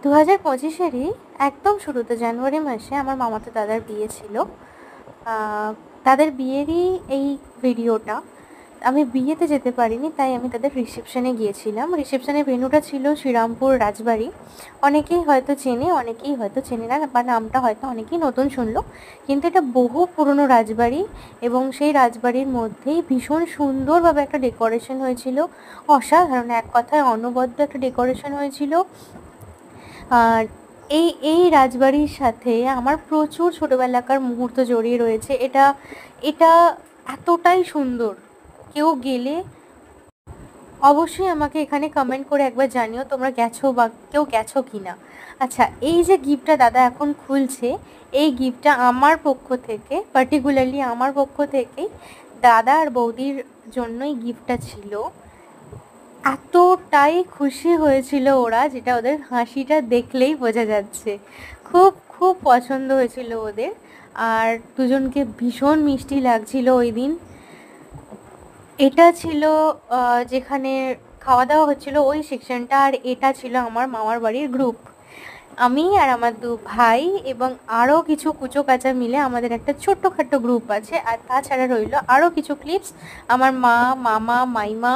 2025-এরই একদম শুরুতে জানুয়ারি মাসে আমার মামাতো দাদার বিয়ে ছিল। তাদের বিয়েরই এই ভিডিওটা। আমি বিয়েতে যেতে পারিনি, তাই আমি তাদের রিসেপশনে গিয়েছিলাম। রিসেপশনের ভেন্যুটা ছিল শ্রীরামপুর রাজবাড়ি। অনেকেই হয়তো চেনে, অনেকেই হয়তো চেনে না, বা নামটা হয়তো অনেকেই নতুন শুনলো। কিন্তু এটা বহু পুরনো রাজবাড়ি, এবং সেই রাজবাড়ির মধ্যেই ভীষণ সুন্দরভাবে একটা ডেকোরেশন হয়েছিল। অসাধারণ, এক কথায় অনবদ্য একটা ডেকোরেশন হয়েছিল। আর এই রাজবাড়ির সাথে আমার প্রচুর ছোটোবেলাকার মুহূর্ত জড়িয়ে রয়েছে। এটা এটা এতটাই সুন্দর। কেউ গেলে অবশ্যই আমাকে এখানে কমেন্ট করে একবার জানিও তোমরা গেছো বা কেউ গেছো কি না। আচ্ছা, এই যে গিফটটা দাদা এখন খুলছে, এই গিফটটা আমার পক্ষ থেকে, পার্টিকুলারলি আমার পক্ষ থেকেই দাদা আর বৌদির জন্যই গিফটটা ছিল। এতটাই খুশি হয়েছিল ওরা, যেটা ওদের হাসিটা দেখলেই বোঝা যাচ্ছে। খুব খুব পছন্দ হয়েছিল ওদের। আর দুজনকে ভীষণ মিষ্টি লাগছিল ওই দিন। এটা ছিল যেখানে খাওয়া দাওয়া হচ্ছিল ওই সেকশনটা, আর এটা ছিল আমার মামার বাড়ির গ্রুপ। আমি আর আমার 2 ভাই এবং আরও কিছু কুচো-কাচা মিলে আমাদের একটা ছোট্টখাট্টো গ্রুপ আছে। আর তাছাড়া রইল আরও কিছু ক্লিপস আমার মা, মামা, মাইমা,